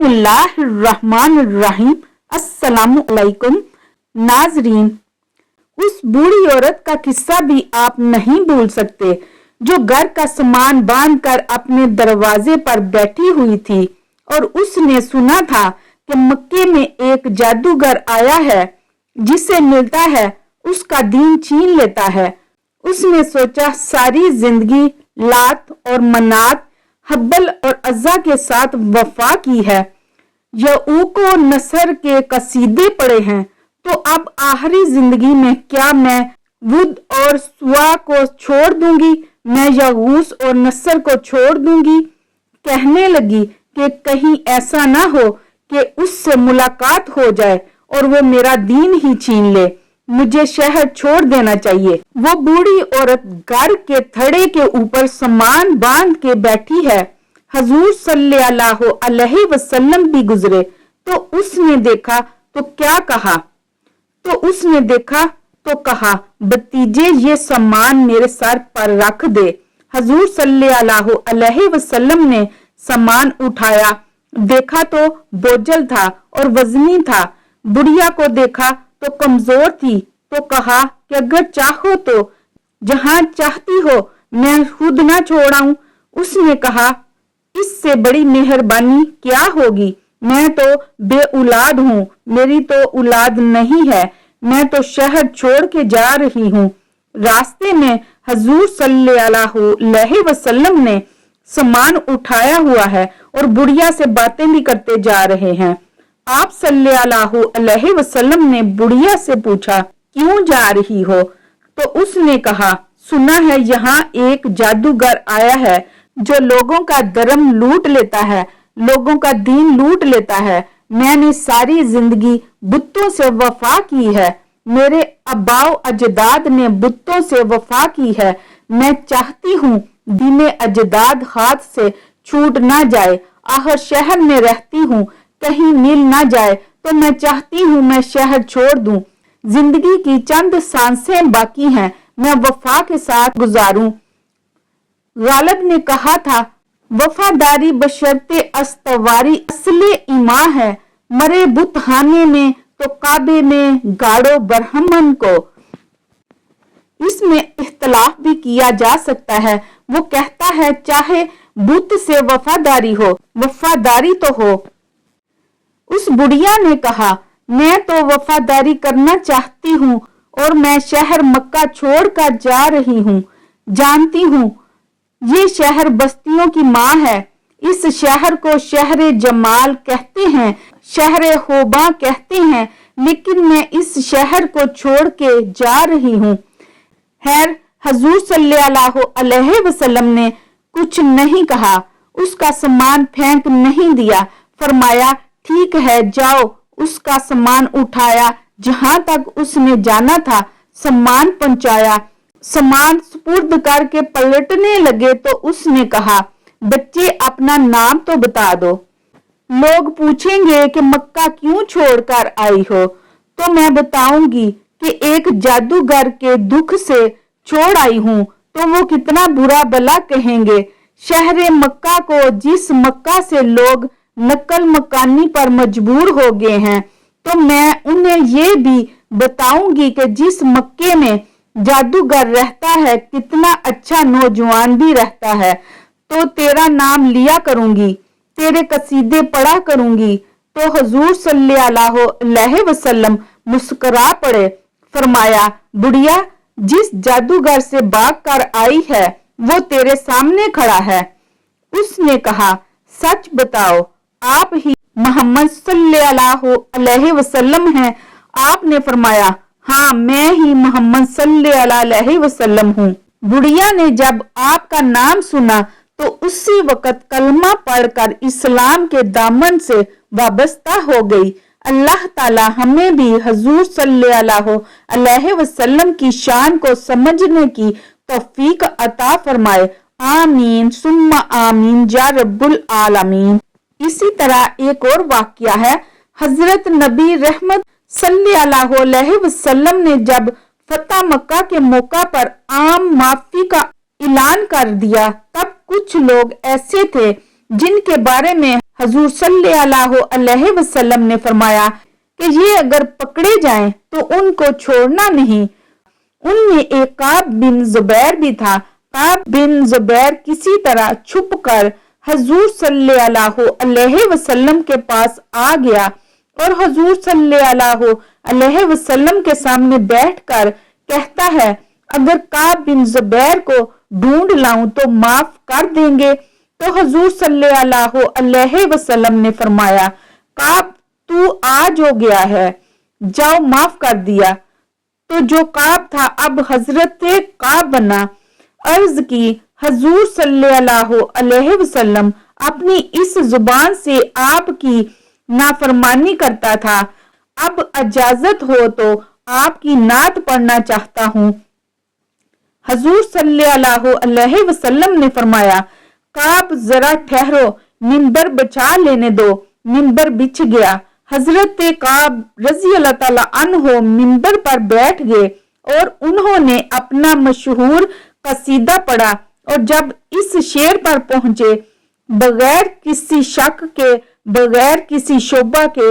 बिस्मिल्लाहिर्रहमानिर्रहीम। अस्सलामु अलैकुम नाजरीन। उस बूढ़ी औरत का किस्सा भी आप नहीं भूल सकते जो घर का सामान बांधकर अपने दरवाजे पर बैठी हुई थी और उसने सुना था कि मक्के में एक जादूगर आया है, जिसे मिलता है उसका दीन छीन लेता है। उसने सोचा सारी जिंदगी लात और मनात, हब्बल और अज़्ज़ा के साथ वफा की है, यऊक व नसर के कसीदे पढ़े हैं, तो अब आखिरी जिंदगी में क्या मैं वुद और सुवा को छोड़ दूंगी, मैं यगूस और नसर को छोड़ दूंगी। कहने लगी कि कहीं ऐसा ना हो कि उससे मुलाकात हो जाए और वो मेरा दीन ही छीन ले, मुझे शहर छोड़ देना चाहिए। वो बूढ़ी औरत घर के थड़े के ऊपर सामान बांध के बैठी है। हजूर सल्लल्लाहु अलैहि वसल्लम भी गुजरे तो उसने देखा तो क्या कहा, कहा भतीजे ये सामान मेरे सर पर रख दे। हजूर सल्लल्लाहु अलैहि वसल्लम ने सामान उठाया, देखा तो बोझल था और वजनी था। बुढ़िया को देखा तो कमजोर थी, तो कहा कि अगर चाहो तो जहां चाहती हो मैं खुद ना छोड़ाऊं। उसने कहा इससे बड़ी मेहरबानी क्या होगी, मैं तो बेऔलाद हूँ, मेरी तो औलाद नहीं है, मैं तो शहर छोड़ के जा रही हूँ। रास्ते में हजूर सल्लल्लाहु अलैहि वसल्लम ने सामान उठाया हुआ है और बुढ़िया से बातें भी करते जा रहे हैं। आप सल्लल्लाहु अलैहि वसल्लम ने बुढ़िया से पूछा क्यों जा रही हो, तो उसने कहा सुना है यहाँ एक जादूगर आया है जो लोगों का धर्म लूट लेता है, लोगों का दीन लूट लेता है। मैंने सारी जिंदगी बुतों से वफा की है, मेरे अबाओ अजदाद ने बुतों से वफा की है। मैं चाहती हूँ दीने अजदाद हाथ से छूट ना जाए। आखिर शहर में रहती हूँ, कहीं मिल ना जाए तो मैं चाहती हूँ मैं शहर छोड़ दूं। जिंदगी की चंद सांसें बाकी हैं, मैं वफा के साथ गुजारूं। गालिब ने कहा था वफादारी बशर्ते अस्तवारी असले ईमान है, मरे बुतखाने में तो काबे में गाड़ो बरहमन को। इसमें इख्तलाफ भी किया जा सकता है। वो कहता है चाहे बुत से वफादारी हो, वफादारी तो हो। उस बुढ़िया ने कहा मैं तो वफादारी करना चाहती हूँ और मैं शहर मक्का छोड़कर जा रही हूँ। जानती हूँ ये शहर बस्तियों की माँ है, इस शहर को शहर जमाल कहते हैं, शहर होबा कहते हैं, लेकिन मैं इस शहर को छोड़ के जा रही हूँ। खैर हजूर सल्लल्लाहु अलैहि वसल्लम ने कुछ नहीं कहा, उसका सामान फेंक नहीं दिया। फरमाया ठीक है जाओ। उसका सामान उठाया, जहां तक उसने जाना था सामान पहुंचाया। सामान सुपुर्द करके पलटने लगे तो उसने कहा बच्चे अपना नाम तो बता दो, लोग पूछेंगे कि मक्का क्यों छोड़कर आई हो, तो मैं बताऊंगी कि एक जादूगर के दुख से छोड़ आई हूँ, तो वो कितना बुरा भला कहेंगे। शहर मक्का को जिस मक्का से लोग नकल मकानी पर मजबूर हो गए हैं, तो मैं उन्हें ये भी बताऊंगी कि जिस मक्के में जादूगर रहता है कितना अच्छा नौजवान भी रहता है। तो तेरा नाम लिया करूंगी, तेरे कसीदे पढ़ा करूंगी। तो हजूर सल्लल्लाहु अलैहि वसल्लम मुस्कुरा पड़े। फरमाया बुढ़िया जिस जादूगर से भाग कर आई है वो तेरे सामने खड़ा है। उसने कहा सच बताओ आप ही मोहम्मद सल्लल्लाहु अलैहि वसल्लम हैं। आपने फरमाया हाँ मैं ही मोहम्मद सल्लल्लाहु अलैहि वसल्लम हूँ। बुढ़िया ने जब आपका नाम सुना तो उसी वक्त कलमा पढ़कर इस्लाम के दामन से वाबस्ता हो गई। अल्लाह ताला हमें भी हजूर सल्लल्लाहु अलैहि वसल्लम की शान को समझने की तौफीक अता फरमाए। आमीन सुम्मा आमीन या रब्बुल आलमीन। इसी तरह एक और वाकया है। हजरत नबी रहमत सल्लल्लाहु अलैहि वसल्लम ने जब फतह मक्का के मौका पर आम माफी का ऐलान कर दिया, तब कुछ लोग ऐसे थे جن کے بارے میں حضور صلی اللہ علیہ وسلم نے فرمایا کہ یہ اگر پکڑے جائیں تو ان کو چھوڑنا نہیں۔ ان میں ایک کعب بن زبیر بھی تھا۔ کعب بن زبیر کسی طرح چھپ کر حضور صلی اللہ علیہ وسلم کے پاس آ گیا اور حضور صلی اللہ علیہ وسلم کے سامنے بیٹھ کر کہتا ہے، اگر کعب بن زبیر کو ڈھونڈ لاؤں تو معاف کر دیں گے؟ تو حضور صلی اللہ علیہ وسلم نے فرمایا، کعب تو آج ہو گیا ہے، جاؤ معاف کر دیا۔ تو جو کعب تھا اب حضرت کعب بنا۔ عرض کی، حضور صلی اللہ علیہ وسلم اپنی اس زبان سے آپ کی نافرمانی کرتا تھا، اب اجازت ہو تو آپ کی نعت پڑھنا چاہتا ہوں۔ حضور صلی اللہ علیہ وسلم نے فرمایا، کعب ذرا ٹھہرو، منبر بچھا لینے دو۔ منبر بچھ گیا۔ حضرت کعب رضی اللہ تعالیٰ عنہ منبر پر بیٹھ گئے اور انہوں نے اپنا مشہور قصیدہ پڑھا، اور جب اس شعر پر پہنچے، بغیر کسی شک کے، بغیر کسی شبہ کے،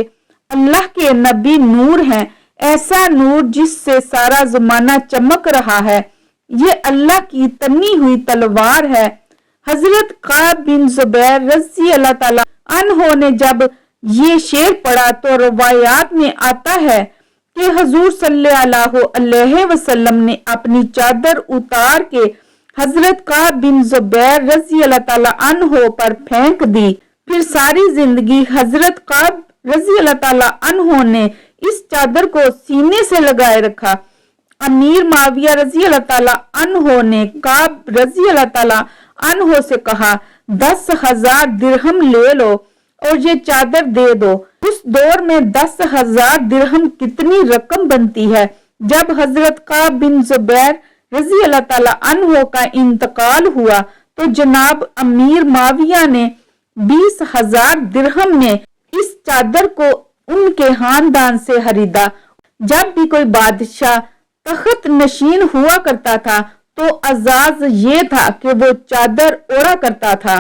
اللہ کے نبی نور ہیں، ایسا نور جس سے سارا زمانہ چمک رہا ہے، یہ اللہ کی تنی ہوئی تلوار ہے۔ حضرت کعب بن زبیر رضی اللہ تعالیٰ عنہ نے جب یہ شعر پڑھا تو روایات میں آتا ہے کہ حضور صلی اللہ علیہ وسلم نے اپنی چادر اتار کے حضرت کعب بن زبیر رضی اللہ تعالیٰ عنہ پر پھینک دی۔ پھر ساری زندگی حضرت کعب رضی اللہ تعالیٰ عنہ نے اس چادر کو سینے سے لگائے رکھا۔ امیر معاویہ رضی اللہ تعالیٰ عنہ نے کعب رضی اللہ تعالیٰ عنہ سے کہا، 10,000 درہم لے لو اور یہ چادر دے دو۔ اس دور میں 10,000 درہم کتنی رقم بنتی ہے۔ جب حضرت کعب بن زبیر رضی اللہ تعالیٰ عنہ کا انتقال ہوا تو جناب امیر معاویہ نے 20,000 درہم میں اس چادر کو ان کے خاندان سے خریدا۔ جب بھی کوئی بادشاہ تخت نشین ہوا کرتا تھا تو اعزاز یہ تھا کہ وہ چادر اوڑھا کرتا تھا۔